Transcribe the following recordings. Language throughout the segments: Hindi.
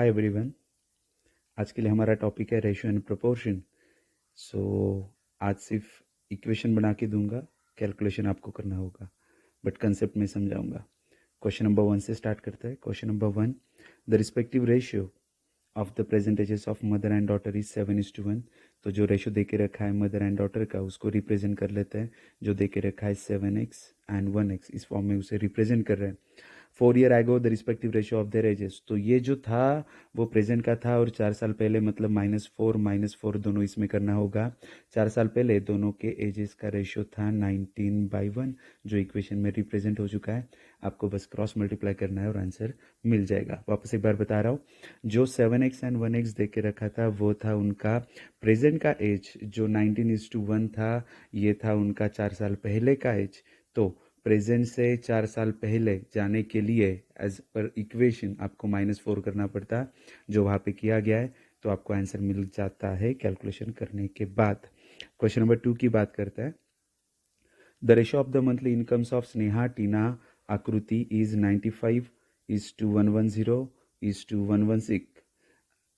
Hi everyone. आज के लिए हमारा टॉपिक है रेशियो एंड प्रोपोर्शन। सो आज सिर्फ इक्वेशन बना के दूंगा, कैलकुलेशन आपको करना होगा, बट कंसेप्ट में समझाऊंगा। क्वेश्चन नंबर 1 से स्टार्ट करते हैं। Question number 1, the respective ratio of the percentages of mother and daughter is 7:1। तो जो रेशियो दे के रखा है मदर एंड डॉटर का, उसको रिप्रेजेंट कर लेते हैं। जो दे के रखा है 7x एंड 1x, इस फॉर्म में उसे रिप्रेजेंट कर रहे हैं। 4 year ago the respective ratio of their edges. तो ये जो था वो प्रेजेंट का था, और 4 साल पहले मतलब -4 दोनों इसमें करना होगा। 4 साल पहले दोनों के एजेस का रेशियो था 19/1, जो इक्वेशन में रिप्रेजेंट हो चुका है। आपको बस क्रॉस मल्टीप्लाई करना है और आंसर मिल जाएगा। वापस एक बार बता रहा हूँ, जो 7x एंड 1x दे के रखा था वो था उनका प्रेजेंट का एज, जो 19:1 था ये था उनका 4 साल पहले का एज। तो प्रेजेंट से 4 साल पहले जाने के लिए एज पर इक्वेशन आपको -4 करना पड़ता, जो वहाँ पे किया गया है। तो आपको आंसर मिल जाता है कैलकुलेशन करने के बाद। क्वेश्चन नंबर 2 की बात करते हैं। The ratio of the monthly incomes of Sneha Tina Aakriti is 95:110:116।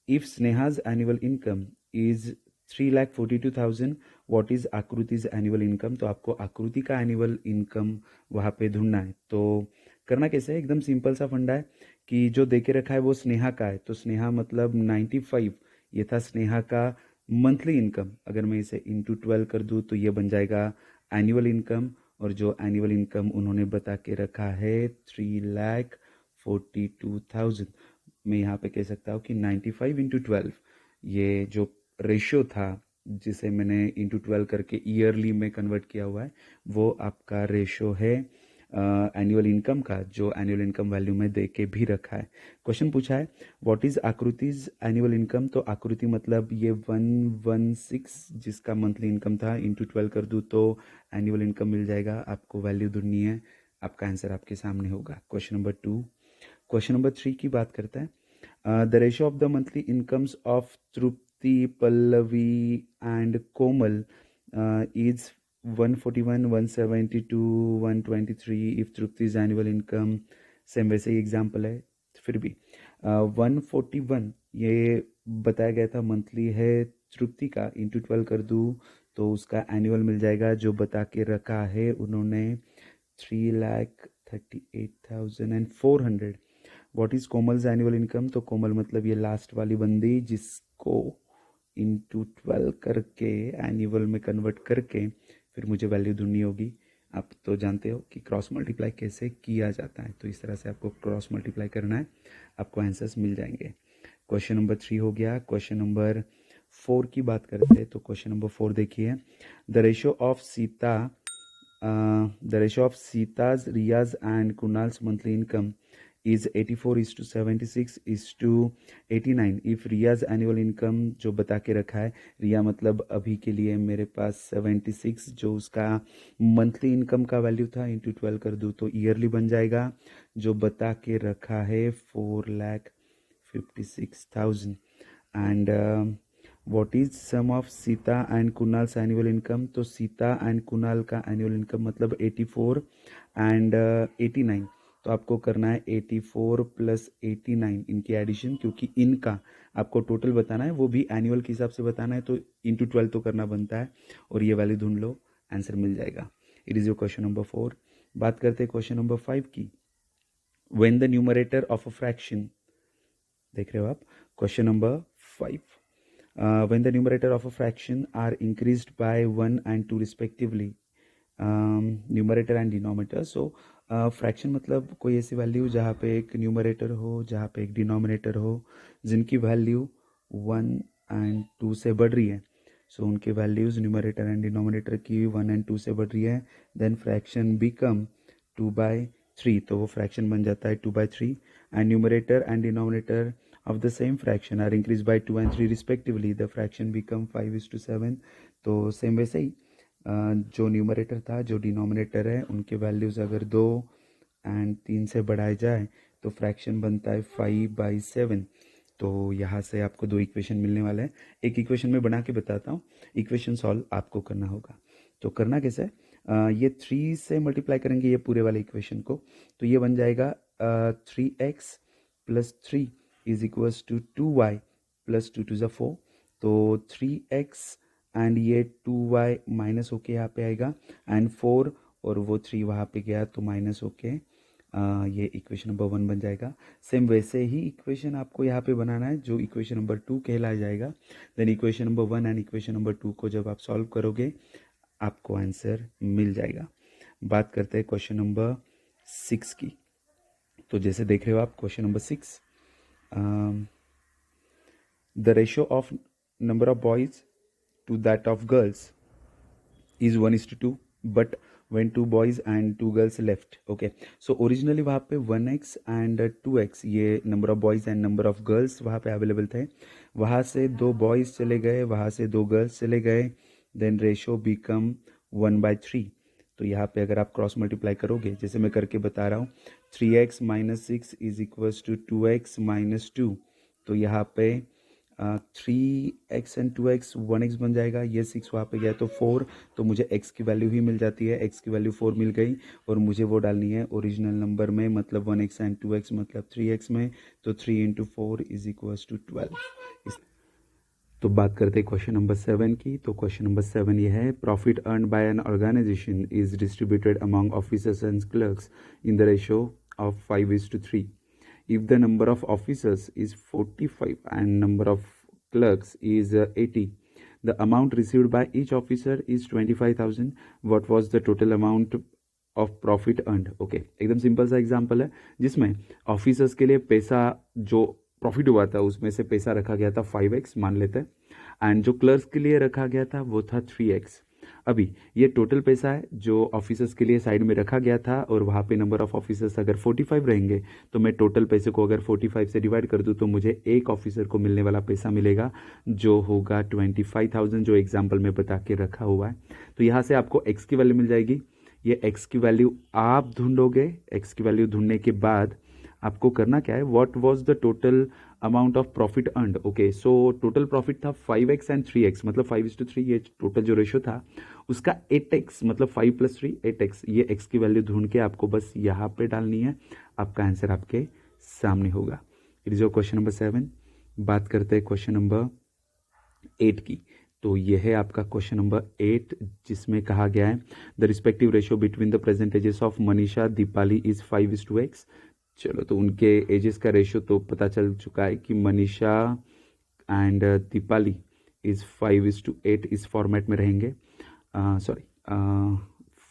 If Sneha's annual income is 3,42,000, what is आकृति's annual income? तो आपको आकृति का एनुअल इनकम वहाँ पे ढूंढना है। तो करना कैसे है, एकदम सिंपल सा फंडा है कि जो दे के रखा है वो स्नेहा का है, तो स्नेहा मतलब 95, ये था स्नेहा का मंथली इनकम। अगर मैं इसे इंटू 12 कर दूँ तो ये बन जाएगा एनुअल इनकम, और जो एनुअल इनकम उन्होंने बता के रखा है 3,42,000। मैं यहाँ पे कह सकता हूँ कि 95 × 12, ये जो रेशियो था जिसे मैंने इंटू 12 करके ईयरली में कन्वर्ट किया हुआ है, वो आपका रेशियो है एनुअल इनकम का, जो एनुअल इनकम वैल्यू में दे के भी रखा है। क्वेश्चन पूछा है व्हाट इज आकृतिज एनुअल इनकम। तो आकृति मतलब ये 116 जिसका मंथली इनकम था, इंटू 12 कर दूँ तो एनुअल इनकम मिल जाएगा। आपको वैल्यू ढूंढनी है, आपका आंसर आपके सामने होगा। Question number 2। क्वेश्चन नंबर 3 की बात करते हैं। The ratio of the monthly incomes of Trupti, Pallavi and Komal is 141, 172, 123 if Trupti's annual income, same वैसे ही एग्जाम्पल है। फिर भी 141 ये बताया गया था मंथली है तृप्ति का, इंटू 12 कर दूँ तो उसका एनुअल मिल जाएगा, जो बता के रखा है उन्होंने 3,38,400। What is Komal's annual income. तो कोमल मतलब ये लास्ट वाली बंदी, जिसको इंटू 12 करके एनुअल में कन्वर्ट करके फिर मुझे वैल्यू ढूंढनी होगी। आप तो जानते हो कि क्रॉस मल्टीप्लाई कैसे किया जाता है, तो इस तरह से आपको क्रॉस मल्टीप्लाई करना है, आपको आंसर्स मिल जाएंगे। क्वेश्चन नंबर 3 हो गया। क्वेश्चन नंबर 4 की बात करते हैं। तो क्वेश्चन नंबर 4 देखिए, the ratio of Sita's, Riyaz and Kunal's monthly income is 84:76:89 if Riyaz annual income जो बता के रखा है, रिया मतलब अभी के लिए मेरे पास 76, जो उसका मंथली इनकम का वैल्यू था, इंटू 12 कर दूँ तो ईयरली बन जाएगा, जो बता के रखा है 4,56,000। And what is sum of Sita and Kunal's annual income. तो सीता एंड कुणाल का एनुअल इनकम मतलब 84 एंड 89। तो आपको करना है 84 + 89 इनकी एडिशन, क्योंकि इनका आपको टोटल बताना है, वो भी एनुअल के हिसाब से बताना है, तो इंटू 12 तो करना बनता है, और ये वैल्यू ढूंढ लो, आंसर मिल जाएगा। It is your question number 4। बात करते हैं क्वेश्चन नंबर 5 की। When the numerator of a fraction, देख रहे हो आप, question number 5, when the numerator of a fraction are increased by 1 and 2 respectively, numerator and denominator. So fraction मतलब कोई ऐसी वैल्यू जहाँ पे एक न्यूमरेटर हो, जहाँ पे एक डिनोमिनेटर हो, जिनकी वैल्यू 1 एंड 2 से बढ़ रही है। सो उनके वैल्यूज़ न्यूमरेटर एंड डिनोमिनेटर की 1 एंड 2 से बढ़ रही है, देन फ्रैक्शन बिकम 2/3, तो वो फ्रैक्शन बन जाता है 2/3। And numerator and denominator of the same fraction are increased by 2 and 3 respectively, the fraction become 5:7। तो सेम वैसे ही जो न्यूमरेटर था, जो डिनोमिनेटर है, उनके वैल्यूज़ अगर 2 एंड 3 से बढ़ाए जाए तो फ्रैक्शन बनता है 5/7। तो यहाँ से आपको 2 इक्वेशन मिलने वाले हैं। एक इक्वेशन में बना के बताता हूँ, इक्वेशन सॉल्व आपको करना होगा। तो करना कैसे है, ये 3 से मल्टीप्लाई करेंगे ये पूरे वाले इक्वेशन को, तो ये बन जाएगा 3x + 3 is equals to 2y plus 2 टू ज़ा 4, तो 3x एंड ये 2y माइनस होके यहाँ पे आएगा एंड 4 और वो 3 वहाँ पे गया तो माइनस होके ये इक्वेशन नंबर 1 बन जाएगा। सेम वैसे ही इक्वेशन आपको यहाँ पे बनाना है जो इक्वेशन नंबर 2 कहलाया जाएगा। Then equation number 1 and equation number 2 को जब आप सॉल्व करोगे आपको आंसर मिल जाएगा। बात करते हैं क्वेश्चन नंबर 6 की। तो जैसे देख रहे हो आप question number 6, the ratio of number of boys to that of girls is 1:2, but when 2 boys and 2 girls left, okay, so originally वहाँ पे 1x and 2x ये number of boys and number of girls वहाँ पे अवेलेबल थे। वहाँ से 2 boys चले गए, वहाँ से 2 girls चले गए, then ratio become 1/3। तो यहाँ पे अगर आप क्रॉस मल्टीप्लाई करोगे जैसे मैं करके बता रहा हूँ, 3x - 6 is equals to 2x - 2, तो यहाँ पे 3x एंड 2x 1x बन जाएगा। ये 6 वहाँ पे गया तो 4, तो मुझे x की वैल्यू ही मिल जाती है। x की वैल्यू 4 मिल गई और मुझे वो डालनी है ओरिजिनल नंबर में, मतलब 1x एंड 2x मतलब 3x में, तो 3 × 4 इज इक्वल्स टू 12। तो बात करते हैं क्वेश्चन नंबर 7 की। तो क्वेश्चन नंबर 7 ये है, profit earn by an organization is distributed among officers and clerks in the ratio of 5:3। If the number of officers is 45 and number of clerks is 80, the amount received by each officer is 25,000. What was the total amount of profit earned? Okay, एकदम सिंपल सा एग्जांपल है जिसमें ऑफिसर्स के लिए पैसा जो प्रॉफिट हुआ था उसमें से पैसा रखा गया था 5x मान लेते हैं, एंड जो क्लर्क्स के लिए रखा गया था वो था 3x। अभी ये टोटल पैसा है जो ऑफिसर्स के लिए साइड में रखा गया था, और वहाँ पे नंबर ऑफ ऑफिसर्स अगर 45 रहेंगे तो मैं टोटल पैसे को अगर 45 से डिवाइड कर दूँ तो मुझे एक ऑफिसर को मिलने वाला पैसा मिलेगा जो होगा 25,000, जो एग्जाम्पल में बता के रखा हुआ है। तो यहाँ से आपको एक्स की वैल्यू मिल जाएगी। ये एक्स की वैल्यू आप ढूंढोगे। एक्स की वैल्यू ढूंढने के बाद आपको करना क्या है, what was the total amount of profit earned. Okay, so total profit था 5x एंड 3x, मतलब 5:3 ये टोटल जो रेशियो था उसका 8x, मतलब 5 + 3 8x। ये x की वैल्यू ढूंढ के आपको बस यहाँ पे डालनी है, आपका आंसर आपके सामने होगा। It is your question number 7। बात करते हैं क्वेश्चन नंबर 8 की। तो यह है आपका क्वेश्चन नंबर 8 जिसमें कहा गया है, the respective ratio between the present ages of Manisha Deepali is 5:x। चलो, तो उनके एजेस का रेशियो तो पता चल चुका है कि मनीषा एंड दीपाली इज 5:8 इस फॉर्मेट में रहेंगे। सॉरी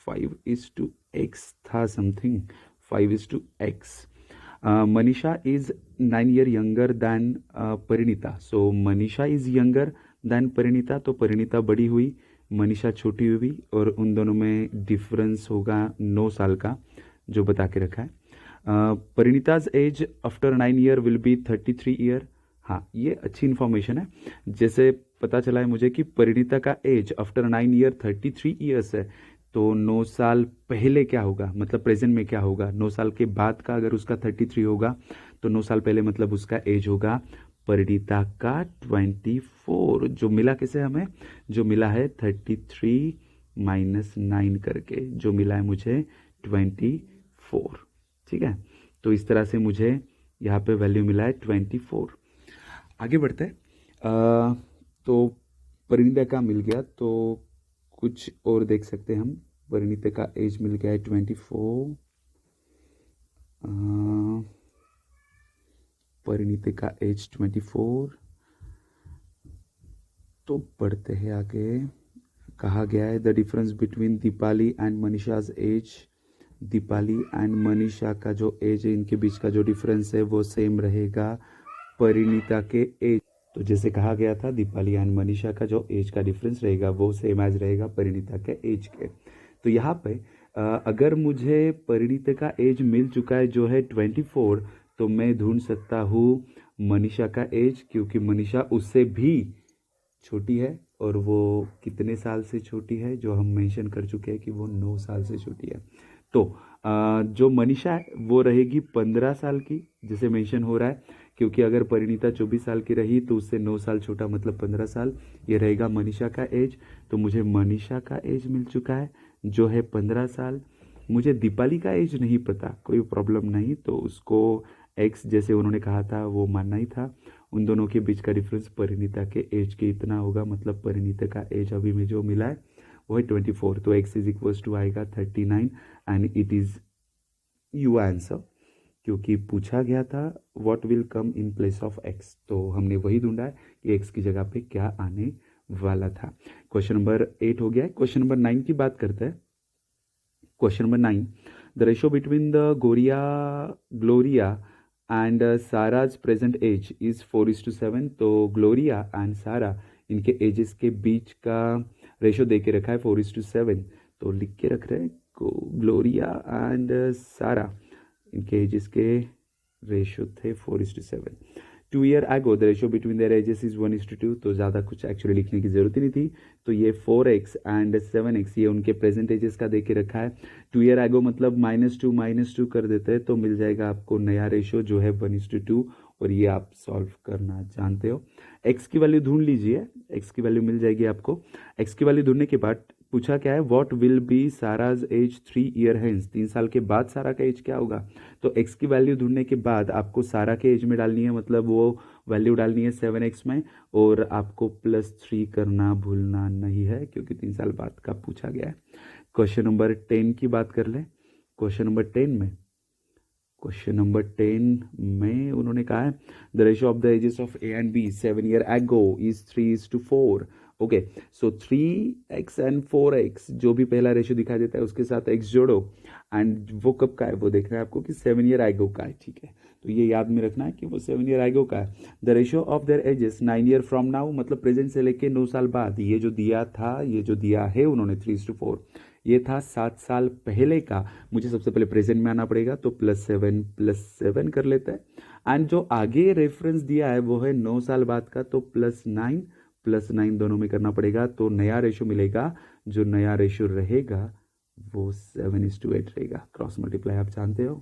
5:x था something, 5:x। Manisha is 9 year younger than Parineeta. So Manisha is younger than Parineeta, तो परिणीता बड़ी हुई, मनीषा छोटी हुई, और उन दोनों में डिफरेंस होगा 9 साल का जो बता के रखा है। Parineeta's age after 9 year will be 33 year. हाँ, ये अच्छी इन्फॉर्मेशन है। जैसे पता चला है मुझे कि परिणीता का एज आफ्टर 9 ईयर 33 ईयर्स है, तो 9 साल पहले क्या होगा, मतलब प्रेजेंट में क्या होगा। 9 साल के बाद का अगर उसका 33 होगा तो 9 साल पहले मतलब उसका एज होगा परिणीता का 24। जो मिला कैसे हमें, जो मिला है 33 - 9 करके, जो मिला है मुझे 24। ठीक है, तो इस तरह से मुझे यहाँ पे वैल्यू मिला है 24। आगे बढ़ते हैं। तो परिणीता का मिल गया, तो कुछ और देख सकते हैं हम। परिणीता का एज मिल गया है 24। परिणीता का एज 24। तो बढ़ते हैं आगे। कहा गया है the difference between Deepali and Manisha's age. Deepali and Manisha का जो एज है, इनके बीच का जो डिफरेंस है वो सेम रहेगा परिणीता के एज। तो जैसे कहा गया था दीपाली एंड मनीषा का जो एज का डिफरेंस रहेगा वो सेम एज रहेगा परिणीता के एज के। तो यहाँ पे अगर मुझे परिणीता का एज मिल चुका है जो है 24, तो मैं ढूंढ सकता हूँ मनीषा का एज, क्योंकि मनीषा उससे भी छोटी है, और वो कितने साल से छोटी है, जो हम मेंशन कर चुके हैं कि वो 9 साल से छोटी है। तो जो मनीषा है वो रहेगी 15 साल की, जैसे मेंशन हो रहा है, क्योंकि अगर परिणीता 24 साल की रही तो उससे 9 साल छोटा, मतलब 15 साल। ये रहेगा मनीषा का एज। तो मुझे मनीषा का एज मिल चुका है जो है 15 साल। मुझे दीपाली का एज नहीं पता, कोई प्रॉब्लम नहीं, तो उसको एक्स जैसे उन्होंने कहा था वो मानना ही था। उन दोनों के बीच का डिफरेंस परिणीता के एज के इतना होगा, मतलब परिणीता का एज अभी में जो मिला है वो है 24। तो एक्स इज इक्वल्स टू आएगा 39 and it is you answer, क्योंकि पूछा गया था what will come in place of x, तो हमने वही ढूंढा है कि एक्स की जगह पे क्या आने वाला था। क्वेश्चन नंबर 8 हो गया है। क्वेश्चन नंबर 9 की बात करते हैं। Question number 9, the ratio between the Gloria and Sara's present age is 4:7। तो ग्लोरिया एंड सारा इनके एजेस के बीच का रेशियो दे के रखा है 4:7। तो लिख के रख रहे हैं ग्लोरिया एंड सारा इनके एजेस के रेशियो थे 4:7। 2 year ago the ratio between their edges is 1:2। तो ज़्यादा कुछ एक्चुअली लिखने की ज़रूरत ही नहीं थी। तो ये 4x एंड 7x ये उनके प्रेजेंट एजेस का दे के रखा है। 2 year ago मतलब -2 कर देते हैं तो मिल जाएगा आपको नया रेशियो जो है 1:2, और ये आप सॉल्व करना जानते हो। x की वैल्यू ढूंढ लीजिए, x की वैल्यू मिल जाएगी आपको। x की वैल्यू ढूंढने के बाद पूछा क्या है, what will be Sara's age 3 year hence. 3 साल के बाद सारा का एज क्या होगा। तो x की वैल्यू ढूंढने के बाद आपको सारा के एज में डालनी है, मतलब वो वैल्यू डालनी है 7x में, और आपको +3 करना भूलना नहीं है क्योंकि 3 साल बाद का पूछा गया है। क्वेश्चन नंबर 10 की बात कर ले। क्वेश्चन नंबर 10 में उन्होंने कहा है the ratio of the ages of A and B 7 year ago is 3:4। Okay, so 3x and 4x जो भी पहला रेशियो दिखाई देता है उसके साथ x जोड़ो, एंड वो कब का है वो देखना है आपको कि 7 year ago का है। ठीक है, तो ये याद में रखना है कि वो 7 year ago का है। The ratio of their edges 9 year from now, मतलब प्रेजेंट से लेके 9 साल बाद। ये जो दिया था, ये जो दिया है उन्होंने 3:4, ये था 7 साल पहले का। मुझे सबसे पहले प्रेजेंट में आना पड़ेगा, तो +7 कर लेते हैं। एंड जो आगे रेफरेंस दिया है वो है 9 साल बाद का, तो +9 दोनों में करना पड़ेगा, तो नया रेशियो मिलेगा। जो नया रेशियो रहेगा वो 7:8 रहेगा। क्रॉस मल्टीप्लाई आप जानते हो,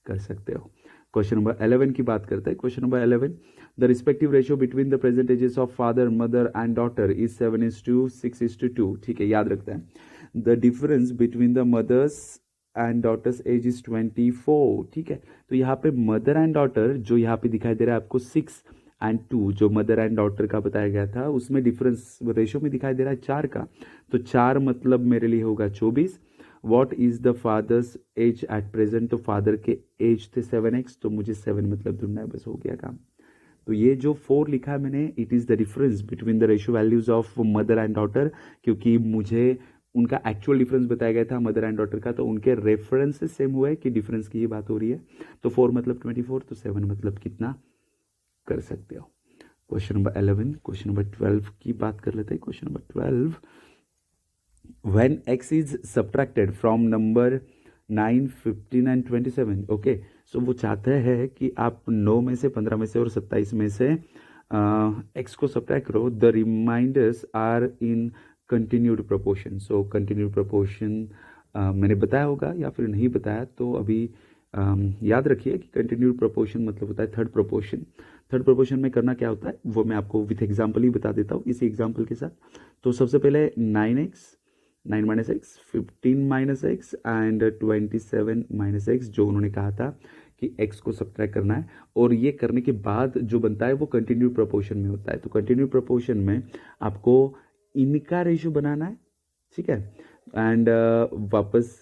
कर सकते हो। क्वेश्चन नंबर 11 की बात करते हैं। Question number 11, the respective ratio between the present ages of father, mother and daughter is 7:6:2। ठीक है, याद रखते हैं। The difference between the mothers and daughters as is 24। ठीक है, तो यहाँ पे मदर एंड डॉटर जो यहाँ पे दिखाई दे रहा है आपको 6 एंड 2, जो मदर एंड डॉटर का बताया गया था उसमें डिफरेंस रेशियो में दिखाई दे रहा है 4 का। तो 4 मतलब मेरे लिए होगा 24। What is the father's as at present, तो फादर के एज थे 7x, तो मुझे 7 मतलब ढूंढना है, बस हो गया काम। तो ये जो 4 लिखा है मैंने, it is the difference between the ratio values of mother and daughter, क्योंकि मुझे उनका एक्चुअल डिफरेंस बताया गया था मदर एंड डॉटर का, तो उनके रेफरेंस से सेम हुआ है कि डिफरेंस की ही बात हो रही है। तो 4 मतलब 24, तो 7 मतलब कितना कर सकते हो। Question number 11। क्वेश्चन नंबर 12 की बात कर लेते हैं। Question number 12, when x is subtracted from number 9, 15 and 27। Okay, सो वो चाहते हैं कि आप 9 में से, 15 में से और 27 में से x को सब्ट्रैक्ट करो। The remainders are in continued proportion. So continued proportion मैंने बताया होगा या फिर नहीं बताया, तो अभी याद रखिए कि कंटिन्यूड प्रोपोर्शन मतलब होता है थर्ड प्रोपोर्शन। थर्ड प्रोपोर्शन में करना क्या होता है वो मैं आपको विथ एग्जाम्पल ही बता देता हूँ, इसी एग्जाम्पल के साथ। तो सबसे पहले 9x, 9 - x, 15 - x and 27 - x, जो उन्होंने कहा था कि x को सब्ट्रैक्ट करना है, और ये करने के बाद जो बनता है वो कंटिन्यू प्रोपोर्शन में होता है। तो कंटिन्यू प्रोपोर्शन में आपको इनका रेशियो बनाना है, ठीक है, एंड वापस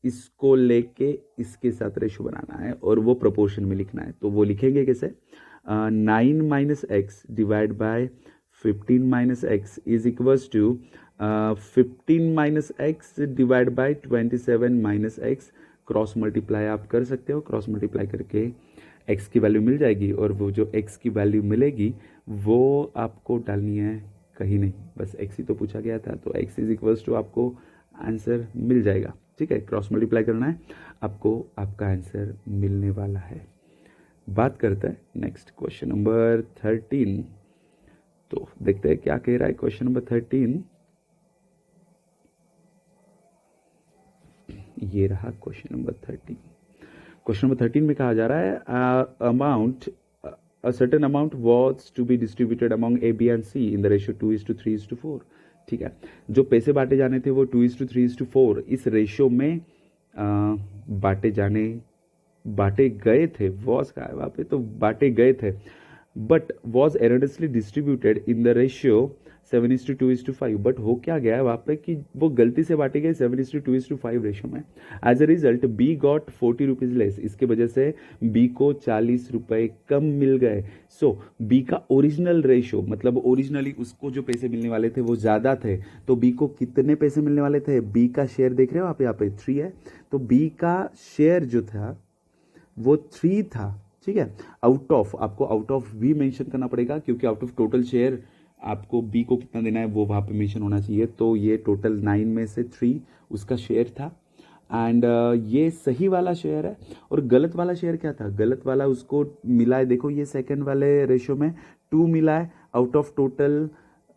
इसको लेके इसके साथ रेशियो बनाना है और वो प्रोपोर्शन में लिखना है। तो वो लिखेंगे कैसे, 9 - x divide by 15 - x is equals to 15 - x divide by 27 - x। Cross multiply आप कर सकते हो, क्रॉस मल्टीप्लाई करके x की वैल्यू मिल जाएगी, और वो जो x की वैल्यू मिलेगी वो आपको डालनी है कहीं नहीं, बस x ही तो पूछा गया था, तो x इज इक्वल्स टू आपको आंसर मिल जाएगा। ठीक है, क्रॉस मल्टीप्लाई करना है आपको, आपका आंसर मिलने वाला है। बात करते हैं नेक्स्ट क्वेश्चन नंबर 13। तो देखते हैं क्या कह रहा है क्वेश्चन नंबर 13। ये रहा क्वेश्चन नंबर 13। क्वेश्चन नंबर 13 में कहा जा रहा है amount, a certain amount was to be distributed among A, B and C in the ratio 2:3:4। ठीक है, जो पैसे बांटे जाने थे वो 2:3:4 इस रेशियो में बांटे जाने बांटे गए थे, वॉज का है वहाँ पे, तो बांटे गए थे, but was erroneously distributed in the ratio 7:2:5, but हो क्या गया है वहाँ पे कि वो गलती से बांटे गए 7:2:5 रेशियो में। As a result B got 40 rupees less, इसके वजह से बी को 40 रुपए कम मिल गए। सो बी का ओरिजिनल रेशियो, मतलब ओरिजिनली उसको जो पैसे मिलने वाले थे वो ज़्यादा थे, तो बी को कितने पैसे मिलने वाले थे, बी का शेयर देख रहे हो आप यहाँ पे 3 है, तो बी का शेयर जो था वो 3 था, ठीक है। आउट ऑफ, आपको आउट ऑफ भी मेंशन करना पड़ेगा, क्योंकि आउट ऑफ टोटल शेयर आपको बी को कितना देना है वो वहाँ पे मेंशन होना चाहिए। तो ये टोटल 9 में से 3 उसका शेयर था, एंड ये सही वाला शेयर है। और गलत वाला शेयर क्या था, गलत वाला उसको मिला है, देखो ये सेकंड वाले रेशियो में 2 मिला है आउट ऑफ टोटल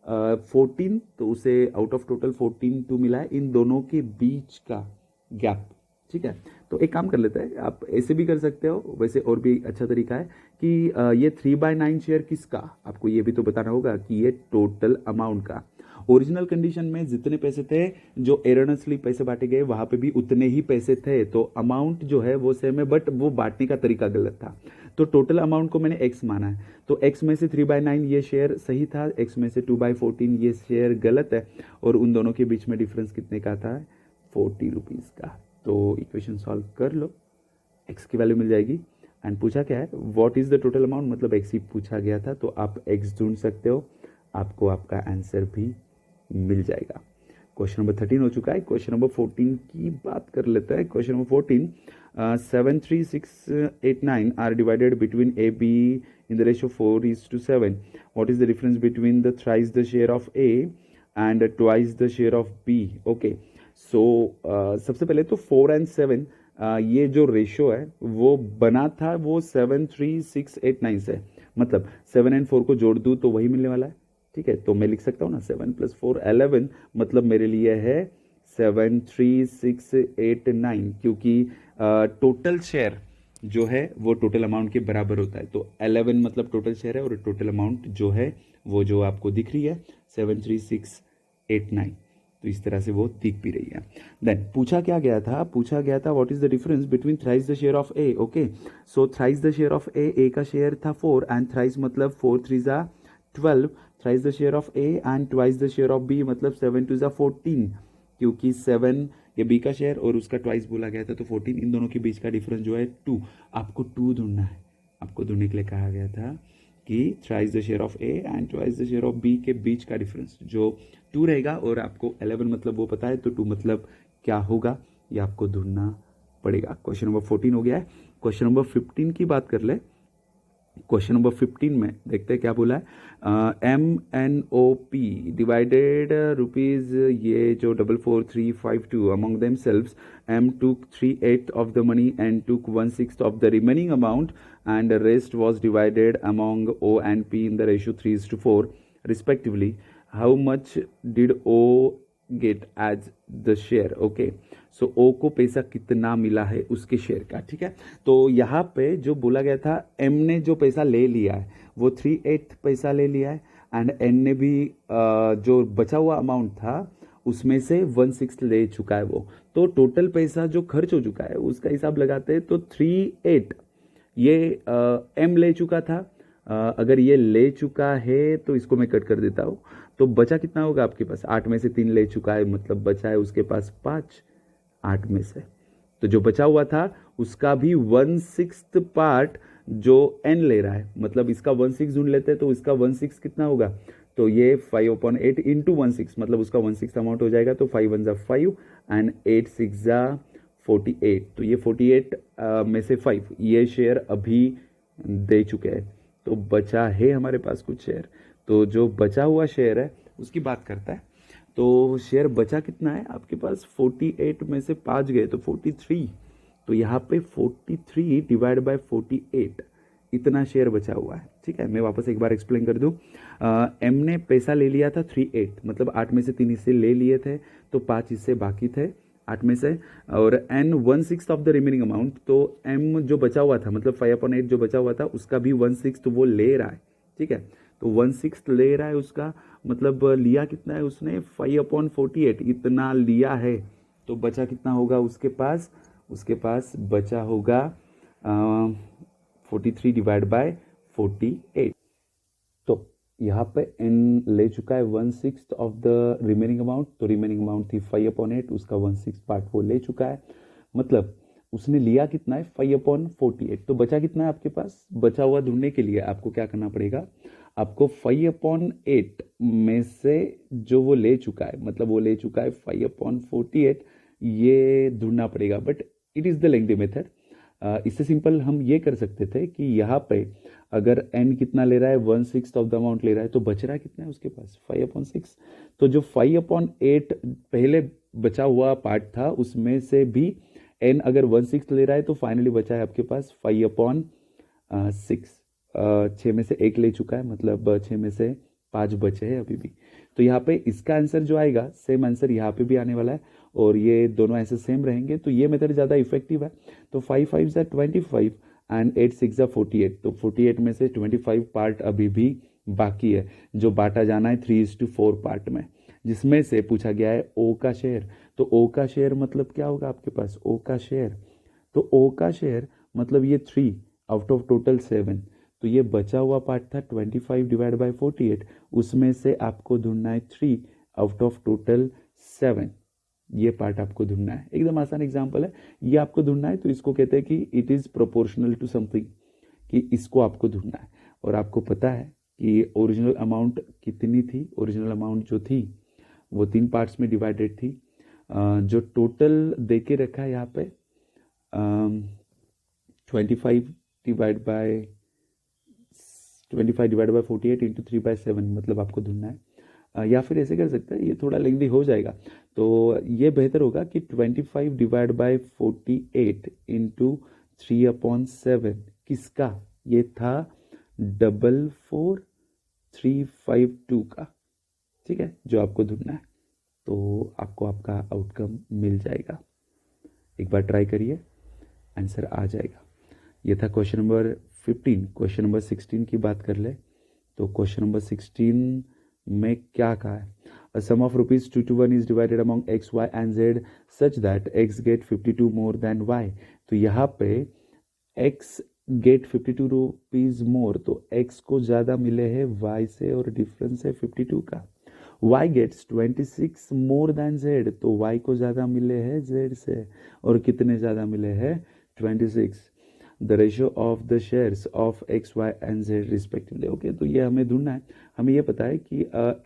14, तो उसे आउट ऑफ टोटल 14 2 मिला है, इन दोनों के बीच का गैप, ठीक है। तो एक काम कर लेते हैं, आप ऐसे भी कर सकते हो, वैसे और भी अच्छा तरीका है कि ये 3/9 शेयर किसका, आपको ये भी तो बताना होगा कि ये टोटल अमाउंट का। ओरिजिनल कंडीशन में जितने पैसे थे जो एरनसली पैसे बांटे गए वहां पे भी उतने ही पैसे थे, तो अमाउंट जो है वो सेम है, बट वो बांटने का तरीका गलत था। तो टोटल अमाउंट को मैंने एक्स माना है, तो एक्स में से 3/9 ये शेयर सही था, एक्स में से 2/14 ये शेयर गलत है, और उन दोनों के बीच में डिफरेंस कितने का था, 40 रुपीज़ का। तो इक्वेशन सॉल्व कर लो, एक्स की वैल्यू मिल जाएगी। एंड पूछा क्या है, what is the total amount, मतलब एक्स ही पूछा गया था, तो आप एक्स ढूंढ सकते हो, आपको आपका आंसर भी मिल जाएगा। क्वेश्चन नंबर 13 हो चुका है। क्वेश्चन नंबर 14 की बात कर लेते हैं। Question number 14, 7, 3, 6, 8, 9 are divided between A B in the ratio 4:7। What is the difference between the thrice the share of A and twice the share of B. Okay, so सबसे पहले तो 4 and 7 ये जो रेशियो है वो बना था वो 7, 3, 6, 8, 9 से, मतलब 7 and 4 को जोड़ दूँ तो वही मिलने वाला है, ठीक है। तो मैं लिख सकता हूँ ना 7 + 4 11, मतलब मेरे लिए है 7, 3, 6, 8, 9, क्योंकि टोटल शेयर जो है वो टोटल अमाउंट के बराबर होता है। तो 11 मतलब टोटल शेयर है, और टोटल अमाउंट जो है वो जो आपको दिख रही है 7, 3, 6, 8, 9, तो इस तरह से वो दिख भी रही है। देन पूछा क्या गया था, पूछा गया था what is the difference between thrice the share of A. Okay, so thrice the share of A का शेयर था 4, एंड थ्राइस मतलब 4 3 12, thrice the share of A and twice the share of B मतलब 7 2 14, क्योंकि 7 ये बी का शेयर और उसका ट्वाइस बोला गया था, तो 14, इन दोनों के बीच का डिफरेंस जो है 2, आपको 2 ढूंढना है। आपको ढूंढने के लिए कहा गया था कि thrice the share of A and twice the share of B के बीच का डिफरेंस जो 2 रहेगा, और आपको 11 मतलब वो पता है, तो 2 मतलब क्या होगा ये आपको ढूंढना पड़ेगा। क्वेश्चन नंबर 14 हो गया है। क्वेश्चन नंबर 15 की बात कर ले। क्वेश्चन नंबर 15 में देखते हैं क्या बोला है। MNOP डिवाइडेड रुपीज ये जो 44352 among them selves, M took 3/8 of the money and took 1/6 of the remaining amount, and the rest was divided among O and P in the ratio 3:4 respectively. How much did O get as the share? Okay, सो ओ को पैसा कितना मिला है उसके शेयर का, ठीक है। तो यहाँ पे जो बोला गया था, एम ने जो पैसा ले लिया है वो 3/8 पैसा ले लिया है, एंड एन ने भी जो बचा हुआ अमाउंट था उसमें से 1/6 ले चुका है वो, तो टोटल पैसा जो खर्च हो चुका है उसका हिसाब लगाते हैं, तो 3/8 ये एम ले चुका था। अगर ये ले चुका है तो इसको मैं कट कर देता हूँ, तो बचा कितना होगा आपके पास, 8 में से 3 ले चुका है, मतलब बचा है उसके पास 5 8 में से, तो जो बचा हुआ था उसका भी 1/6 पार्ट जो n ले रहा है, मतलब इसका 1/6 ढूंढ लेते हैं, तो इसका 1/6 कितना होगा, तो ये 5/8 इंटू 1/6, मतलब उसका 1/6 अमाउंट हो जाएगा, तो 5 1 5 एंड 8 6 48, तो ये 48 में से 5 ये शेयर अभी दे चुके हैं, तो बचा है हमारे पास कुछ शेयर, तो जो बचा हुआ शेयर है उसकी बात करता है। तो शेयर बचा कितना है आपके पास, 48 में से 5 गए तो 43, तो यहाँ पे 43 डिवाइड बाय 48 इतना शेयर बचा हुआ है, ठीक है। मैं वापस एक बार एक्सप्लेन कर दूं, एम ने पैसा ले लिया था 38, मतलब 8 में से 3 हिस्से ले लिए थे, तो 5 हिस्से बाकी थे 8 में से, और an 1/6 of the remaining amount, तो एम जो बचा हुआ था मतलब 5/8 जो बचा हुआ था उसका भी 1/6 तो वो ले रहा है, ठीक है। तो 1/6 ले रहा है उसका, मतलब लिया कितना है उसने, 5/48 इतना लिया है, तो बचा कितना होगा उसके पास, उसके पास बचा होगा 43 डिवाइड बाय 48। तो यहाँ पे n ले चुका है 1/6 ऑफ द रिमेनिंग अमाउंट, तो रिमेनिंग अमाउंट थी 5/8, उसका 1/6 पार्ट वो ले चुका है। मतलब उसने लिया कितना है 5/48। तो बचा कितना है आपके पास? बचा हुआ ढूंढने के लिए आपको क्या करना पड़ेगा, आपको 5/8 में से जो वो ले चुका है, मतलब वो ले चुका है 5/48, ये ढूंढना पड़ेगा। But it is the lengthy method. इससे सिंपल हम ये कर सकते थे कि यहाँ पे अगर n कितना ले रहा है 1/6 ऑफ द अमाउंट ले रहा है, तो बच रहा कितना है उसके पास 5/6। तो जो 5/8 पहले बचा हुआ पार्ट था उसमें से भी n अगर 1/6 ले रहा है, तो फाइनली बचा है आपके पास 5/6। 6 में से 1 ले चुका है, मतलब 6 में से 5 बचे हैं अभी भी। तो यहाँ पे इसका आंसर जो आएगा सेम आंसर यहाँ पे भी आने वाला है, और ये दोनों ऐसे सेम रहेंगे, तो ये मेथड ज़्यादा इफेक्टिव है। तो 5 5 ज़ा 25 एंड 8 6 ज़ा 48। तो 48 में से 25 पार्ट अभी भी बाकी है, जो बांटा जाना है 3:4 पार्ट में, जिसमें से पूछा गया है ओ का शेयर। तो ओ का शेयर मतलब क्या होगा आपके पास? ओ का शेयर, तो ओ का शेयर मतलब ये 3 आउट ऑफ टोटल 7। तो ये बचा हुआ पार्ट था 25 डिवाइड बाय 48, उसमें से आपको ढूंढना है 3 आउट ऑफ टोटल 7। ये पार्ट आपको ढूंढना है। एकदम आसान एग्जांपल है, ये आपको ढूंढना है। तो इसको कहते हैं कि it is proportional to something, कि इसको आपको ढूंढना है। और आपको पता है कि ओरिजिनल अमाउंट कितनी थी? ओरिजिनल अमाउंट जो थी वो 3 पार्ट्स में डिवाइडेड थी। जो टोटल दे के रखा है यहाँ पे 25 डिवाइड बाय 48 इंटू 3/7, मतलब आपको ढूंढना है। या फिर ऐसे कर सकते हैं, ये थोड़ा लेंथी हो जाएगा, तो ये बेहतर होगा कि 25 डिवाइड बाय 48 इंटू 3/7 किसका? ये था 44352 का, ठीक है, जो आपको ढूंढना है। तो आपको आपका आउटकम मिल जाएगा। एक बार ट्राई करिए, आंसर आ जाएगा। ये था क्वेश्चन नंबर 15। क्वेश्चन नंबर 16 की बात कर ले, तो क्वेश्चन नंबर 16 में क्या कहा है? A sum of rupees 221 is divided among x, y and z such that x get 52 more than y। तो यहाँ पे x get 52 रुपीज मोर, तो x को ज़्यादा मिले हैं y से और डिफरेंस है 52 का। y gets 26 more than z, तो y को ज़्यादा मिले हैं z से, और कितने ज़्यादा मिले हैं? 26। The ratio of the shares of X Y and Z respectively. Okay, तो ये हमें ढूंढना है। हमें ये पता है कि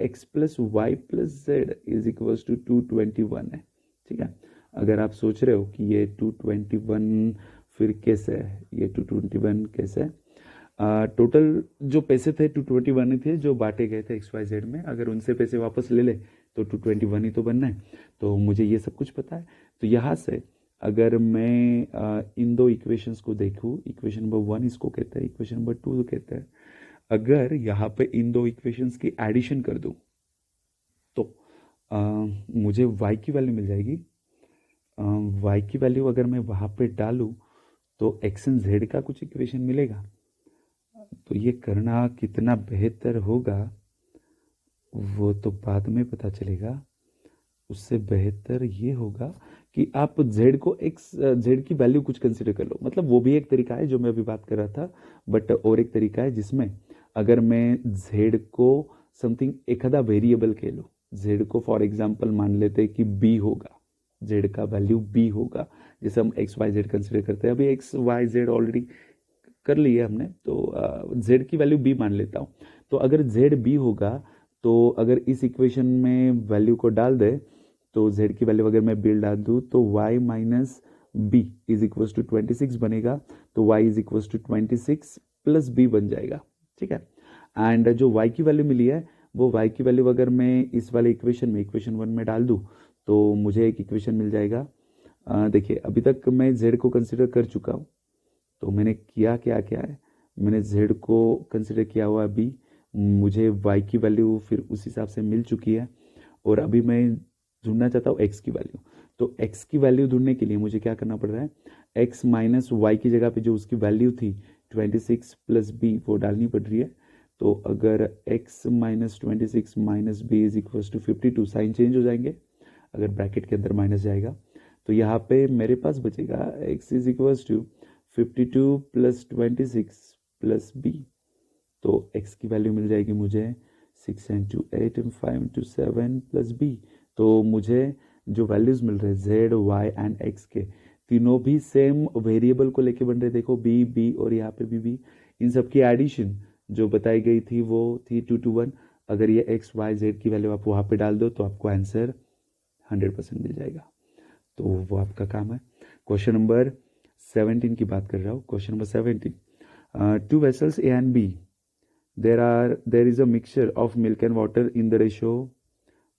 X plus Y plus Z is equals to 221 है, ठीक है। अगर आप सोच रहे हो कि ये 221 फिर कैसे है, ये 221 कैसे है? टोटल जो पैसे थे 221 ही थे जो बांटे गए थे एक्स वाई जेड में। अगर उनसे पैसे वापस ले ले तो 221 ही तो बनना है। तो मुझे ये सब कुछ पता है। तो यहाँ से अगर मैं इन दो इक्वेशंस को देखूं, इक्वेशन नंबर 1 इसको कहते हैं, इक्वेशन नंबर 2 कहते हैं। अगर यहाँ पे इन दो इक्वेशंस की एडिशन कर दूं तो मुझे y की वैल्यू मिल जाएगी। y की वैल्यू अगर मैं वहाँ पे डालूं तो x एंड z का कुछ इक्वेशन मिलेगा। तो ये करना कितना बेहतर होगा वो तो बाद में पता चलेगा। उससे बेहतर ये होगा कि आप z को z की वैल्यू कुछ कंसिडर कर लो। मतलब वो भी एक तरीका है जो मैं अभी बात कर रहा था, बट और एक तरीका है जिसमें अगर मैं z को समथिंग एक आधा वेरिएबल कह लो, z को फॉर एग्जांपल मान लेते हैं कि b होगा, z का वैल्यू b होगा। जैसे हम x y z कंसिडर करते हैं, अभी x y z ऑलरेडी कर लिया हमने, तो z की वैल्यू b मान लेता हूँ। तो अगर z b होगा, तो अगर इस इक्वेशन में वैल्यू को डाल दे, तो z की वैल्यू अगर मैं बिल डाल दूँ तो y minus B is equals to 26 बनेगा। तो y is equals to 26 plus B बन जाएगा, ठीक है। एंड जो y की वैल्यू मिली है वो y की वैल्यू अगर मैं इस वाले इक्वेशन में, इक्वेशन 1 में डाल दूँ, तो मुझे एक इक्वेशन मिल जाएगा। देखिए अभी तक मैं z को कंसिडर कर चुका हूँ। तो मैंने किया क्या क्या है, मैंने z को कंसिडर किया हुआ अभी, मुझे y की वैल्यू फिर उस हिसाब से मिल चुकी है, और अभी मैं ढूंढना चाहता हूँ x की वैल्यू। तो x की वैल्यू ढूंढने के लिए मुझे क्या करना पड़ रहा है, x माइनस वाई की जगह पे जो उसकी वैल्यू थी 26 प्लस बी वो डालनी पड़ रही है। तो अगर x minus 26 minus B is equal to 52, sign change हो जाएंगे अगर ब्रैकेट के अंदर माइनस जाएगा। तो यहाँ पे मेरे पास बचेगा x is equal to 52 plus 26 plus B, तो x की वैल्यू मिल जाएगी मुझे 6 into 8 and 5 into 7 plus b। तो मुझे जो वैल्यूज मिल रहे हैं z, y एंड x के, तीनों भी सेम वेरिएबल को लेके बन रहे। देखो b और यहाँ पे भी b, इन सब की एडिशन जो बताई गई थी वो थी 2 to 1। अगर ये x, y, z की वैल्यू आप वहाँ पे डाल दो तो आपको आंसर 100% मिल जाएगा। तो वो आपका काम है। क्वेश्चन नंबर 17 की बात कर रहा हूँ। Question number 17, 2 vessels A and B, there is a mixture of milk and water in the ratio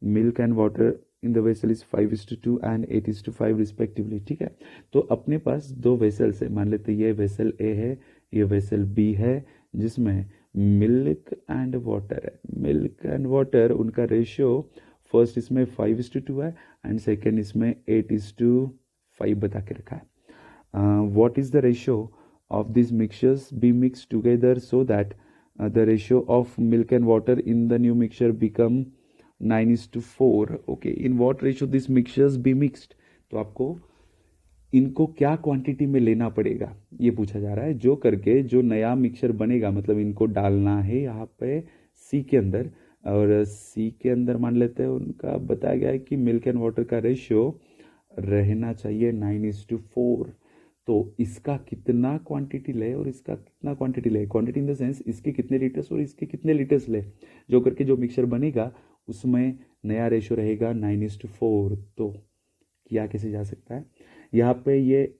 milk and water in the vessel is 5:2 and 8:5 respectively। ठीक है, तो अपने पास दो वेसल्स है, मान लेते ये वेसल ए है, ये वेसल बी है, जिसमें मिल्क एंड वाटर है। मिल्क एंड वाटर उनका रेशियो फर्स्ट इसमें 5:2 है एंड सेकेंड इसमें 8:5 बता के रखा है। What is the ratio of this mixtures be mix together so that the ratio of milk and water in the new mixture become 9:4। okay, in what ratio these mixtures be mixed, तो आपको इनको क्या क्वांटिटी में लेना पड़ेगा ये पूछा जा रहा है। जो करके जो नया मिक्सचर बनेगा, मतलब इनको डालना है यहाँ पे सी के अंदर, और सी के अंदर मान लेते हैं उनका बताया गया है कि मिल्क एंड वाटर का रेशियो रहना चाहिए 9:4। तो इसका कितना क्वांटिटी ले और इसका कितना क्वांटिटी ले, क्वांटिटी इन द सेंस इसके कितने लीटर्स और इसके कितने लीटर्स ले, जो करके जो मिक्सचर बनेगा उसमें नया रेशियो रहेगा 9:4। तो किया कैसे जा सकता है, यहाँ पे ये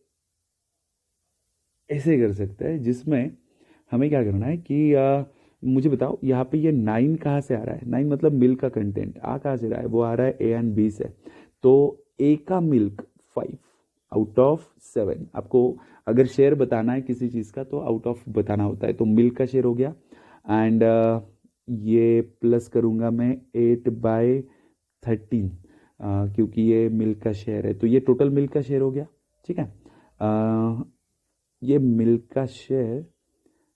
ऐसे कर सकता है जिसमें हमें क्या करना है कि मुझे बताओ यहाँ पे ये 9 कहाँ से आ रहा है। 9 मतलब मिल्क का कंटेंट आ कहाँ से रहा है, वो आ रहा है ए एंड बी से। तो ए का मिल्क 5 आउट ऑफ 7, आपको अगर शेयर बताना है किसी चीज़ का तो आउट ऑफ बताना होता है। तो मिल्क का शेयर हो गया एंड ये प्लस करूँगा मैं 8/13, क्योंकि ये मिल्क का शेयर है, तो ये टोटल मिल्क का शेयर हो गया। ठीक है, ये मिल्क का शेयर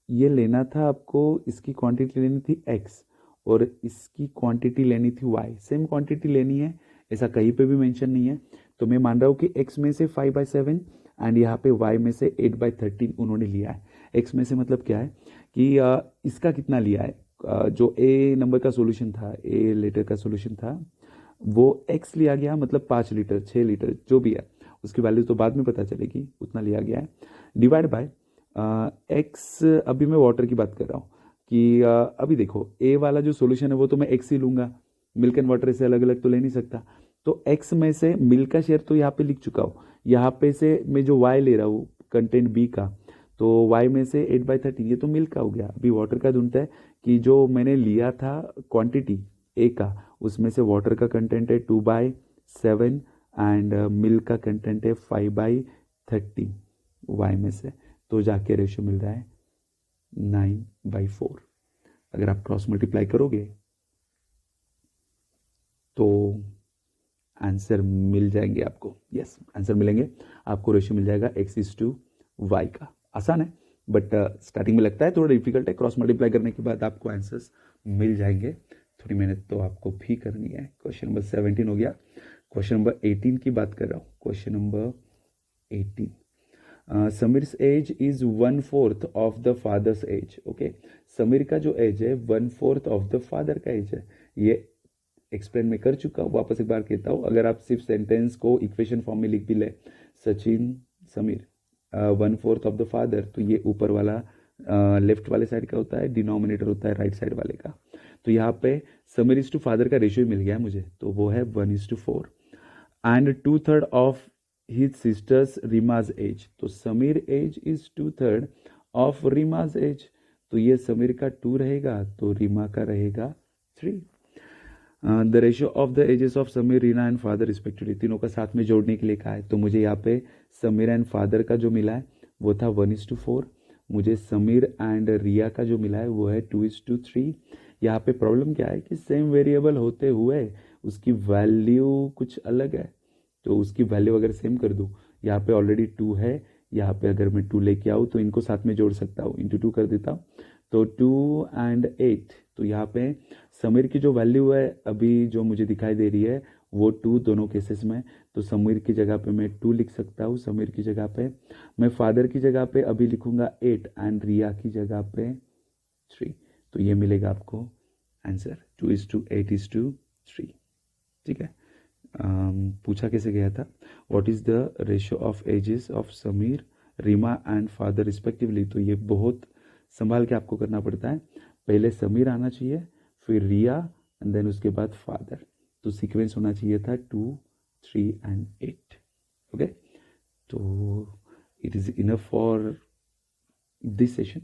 ये लेना था आपको, इसकी क्वांटिटी लेनी थी x और इसकी क्वांटिटी लेनी थी y। सेम क्वांटिटी लेनी है, ऐसा कहीं पे भी मेंशन नहीं है। तो मैं मान रहा हूँ कि x में से 5/7 एंड यहाँ पे y में से 8/13 उन्होंने लिया है। x में से मतलब क्या है कि इसका कितना लिया है, जो a नंबर का सोल्यूशन था, a लीटर का सोल्यूशन था, वो x लिया गया, मतलब 5 लीटर 6 लीटर जो भी है, उसकी वैल्यू तो बाद में पता चलेगी, उतना लिया गया है, डिवाइड बाय x। अभी मैं वाटर की बात कर रहा हूँ कि अभी देखो a वाला जो सोल्यूशन है वो तो मैं x ही लूँगा, मिल्क एंड वाटर से अलग अलग तो ले नहीं सकता। तो x में से मिल्क का शेयर तो यहाँ पे लिख चुका हूँ, यहाँ पे से मैं जो y ले रहा हूँ कंटेंट b का, तो y में से 8/13 ये तो मिल्क का हो गया। अभी वाटर का ढूंढता है कि जो मैंने लिया था क्वांटिटी a का, उसमें से वाटर का कंटेंट है 2/7 एंड मिल्क का कंटेंट है 5/13 y में से, तो जाके रेशियो मिल रहा है 9/4। अगर आप क्रॉस मल्टीप्लाई करोगे तो आंसर मिल जाएंगे आपको। यस, आंसर मिलेंगे आपको, रेशियो मिल जाएगा x:y का। आसान है बट स्टार्टिंग में लगता है थोड़ा डिफिकल्ट है, क्रॉस मल्टीप्लाई करने के बाद आपको आंसर्स मिल जाएंगे। थोड़ी मेहनत तो आपको भी करनी है। क्वेश्चन नंबर 17 हो गया। क्वेश्चन नंबर 18 की बात कर रहा हूँ। Question number 18, Sameer's age is 1/4 of the father's age. Okay, Sameer का जो एज है 1/4 ऑफ द फादर का एज है। ये एक्सप्लेन मैं कर चुका हूँ, वापस एक बार कहता हूँ। अगर आप सिर्फ सेंटेंस को इक्वेशन फॉर्म में लिख भी ले, Sachin Sameer 1/4 of the father, तो ये ऊपर वाला लेफ्ट वाले साइड का होता है, डिनोमिनेटर होता है राइट साइड वाले का। तो यहाँ पे समीर इज टू फादर का रेशियो मिल गया मुझे, तो वो है 1:4 and 2/3 of his sister's Reema's age. तो Sameer age is 2/3 of Reema's age, तो ये समीर का 2 रहेगा, तो रीमा का रहेगा 3। The ratio of the ages of Sameer, Reena and father respectively, तीनों का साथ में जोड़ने के लिए कहा है। तो मुझे यहाँ पे समीर एंड फादर का जो मिला है वो था 1:4, मुझे समीर एंड रिया का जो मिला है वो है 2:3। यहाँ पे प्रॉब्लम क्या है कि सेम वेरिएबल होते हुए उसकी वैल्यू कुछ अलग है, तो उसकी वैल्यू अगर सेम कर दूँ, यहाँ पे ऑलरेडी 2 है, यहाँ पे अगर मैं 2 लेके आऊँ तो इनको साथ में जोड़ सकता हूँ, इंटू 2 कर देता हूँ, तो 2 and 8, तो यहाँ पे समीर की जो वैल्यू है अभी जो मुझे दिखाई दे रही है वो 2 दोनों केसेस में। तो समीर की जगह पे मैं 2 लिख सकता हूँ। समीर की जगह पे मैं फादर की जगह पे अभी लिखूंगा 8 एंड रिया की जगह पे 3। तो ये मिलेगा आपको आंसर 2:8:3। ठीक है। पूछा कैसे गया था, what is the ratio of ages of Sameer, Reema and father respectively. तो ये बहुत संभाल के आपको करना पड़ता है। पहले समीर आना चाहिए, फिर रिया एंड देन उसके बाद फादर। तो सीक्वेंस होना चाहिए था 2, 3 एंड 8। ओके, तो it is enough for this session.